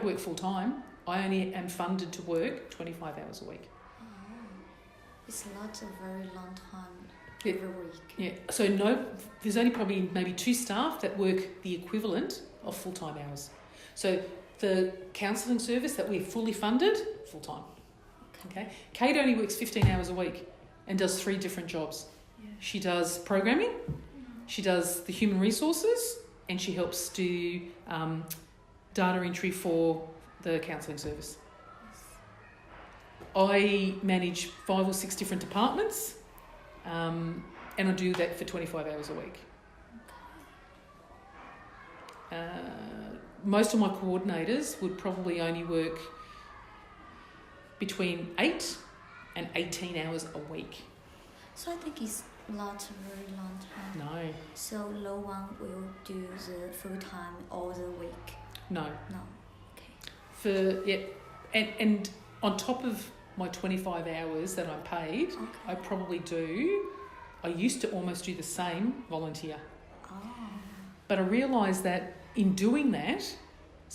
don't work full time. I only am funded to work 25 hours a week. Oh, it's not a very long time Yeah. every week. Yeah, so there's only probably maybe 2 staff that work the equivalent of full-time hours. So the counselling service that we're fully funded, full-time. Okay. Kate only works 15 hours a week and does 3 different jobs. Yeah. She does programming, she does the human resources, and she helps do data entry for the counselling service. I manage 5 or 6 different departments, and I do that for 25 hours a week. Most of my coordinators would probably only work between 8 and 18 hours a week. So I think it's not a very long time. No. So no one will do the full time all the week. No. No. Okay. And on top of my 25 hours that I'm paid, Okay. I used to almost do the same volunteer. Oh. But I realised that in doing that,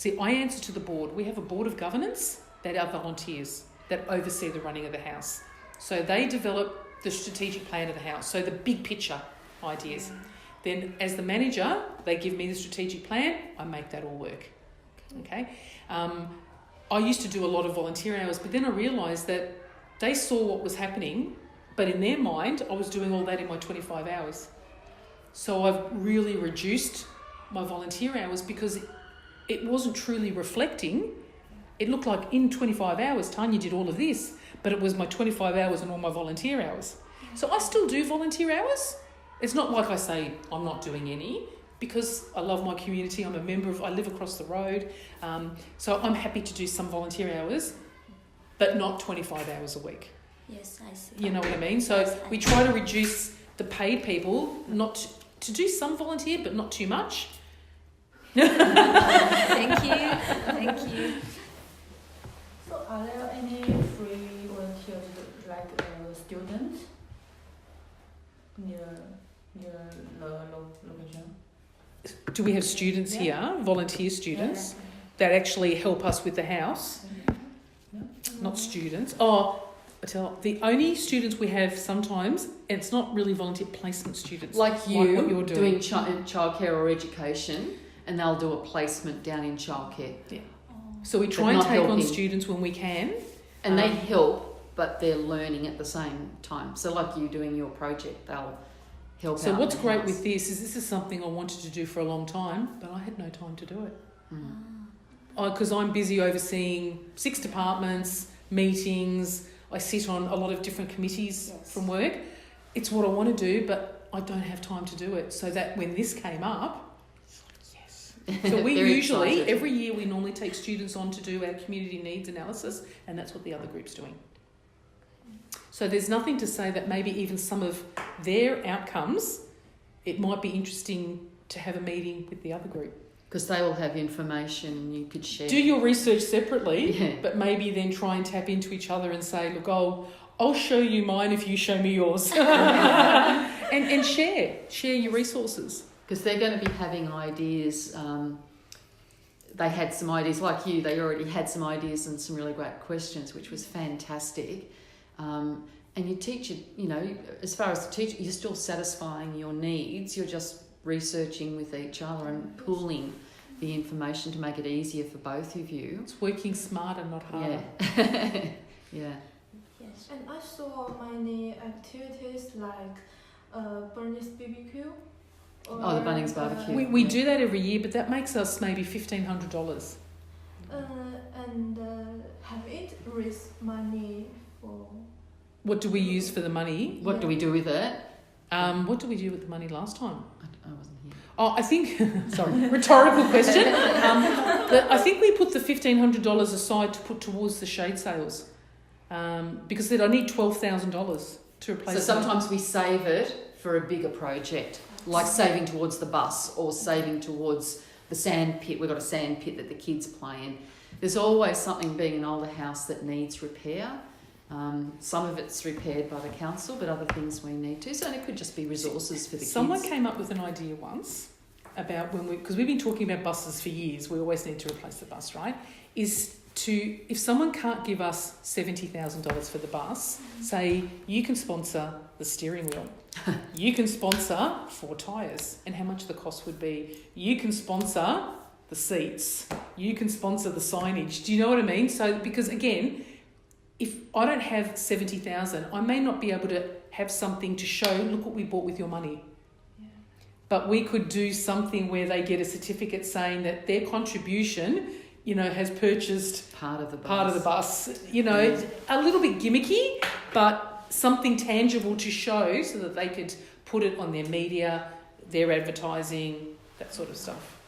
I answer to the board. We have a board of governance that are volunteers that oversee the running of the house. So they develop the strategic plan of the house, so the big picture ideas. Then as the manager, they give me the strategic plan, I make that all work. Okay? I used to do a lot of volunteer hours, but then I realised that they saw what was happening, but in their mind, I was doing all that in my 25 hours. So I've really reduced my volunteer hours because it wasn't truly reflecting. It looked like in 25 hours, Tanya did all of this, but it was my 25 hours and all my volunteer hours. So I still do volunteer hours. It's not like I say I'm not doing any, because I love my community. I live across the road. So I'm happy to do some volunteer hours, but not 25 hours a week. Yes, I see. You know what I mean? So Yes, we try to reduce the paid people, not to do some volunteer, but not too much. Thank you. So are there any free volunteers like students near the location? Do we have students here, volunteer students, that actually help us with the house? Not students. The only students we have sometimes, and it's not really volunteer, placement students. Like you, what you're doing childcare or education, and they'll do a placement down in childcare. Yeah. So we try and take on students when we can. And they help, but they're learning at the same time. So like you doing your project, they'll help out. So what's in the great house. with this is something I wanted to do for a long time, but I had no time to do it. Because I'm busy overseeing 6 departments, meetings. I sit on a lot of different committees from work. It's what I want to do, but I don't have time to do it. So that when this came up, yes. So we usually, excited. every year we normally take students on to do our community needs analysis, and that's what the other group's doing. So there's nothing to say that maybe even some of their outcomes, it might be interesting to have a meeting with the other group. Because they will have information you could share. Do your research separately, Yeah. but maybe then try and tap into each other and say, look, I'll show you mine if you show me yours. and share your resources. Because they're going to be having ideas. They had some ideas, like you, they already had some ideas and some really great questions, which was fantastic. And you teach it, as far as the teacher, you're still satisfying your needs. You're just researching with each other and pooling the information to make it easier for both of you. It's working smarter, not harder. Yeah. Yeah. Yes. And I saw many activities like Bernie's BBQ. The Bunnings barbecue. We do that every year, but that makes us maybe $1,500. And have it raised money for... What do we use for the money? What do we do with it? What did we do with the money last time? I wasn't here. I think, sorry, rhetorical question. I think we put the $1,500 aside to put towards the shade sales, because I need $12,000 to replace. So sometimes we save it for a bigger project, like saving towards the bus or saving towards the sand pit. We've got a sand pit that the kids play in. There's always something, being an older house, that needs repair. Some of it's repaired by the council, but other things we need to. So it could just be resources for the kids. Someone came up with an idea once about when because we've been talking about buses for years, we always need to replace the bus, right? Is to, if someone can't give us $70,000 for the bus, say you can sponsor the steering wheel, you can sponsor 4 tyres, and how much the cost would be. You can sponsor the seats, you can sponsor the signage. Do you know what I mean? So because again, if I don't have 70,000, I may not be able to have something to show, look what we bought with your money. Yeah. But we could do something where they get a certificate saying that their contribution, you know, has purchased Part of the bus. part of the bus. You know, a little bit gimmicky, but something tangible to show so that they could put it on their media, their advertising, that sort of stuff.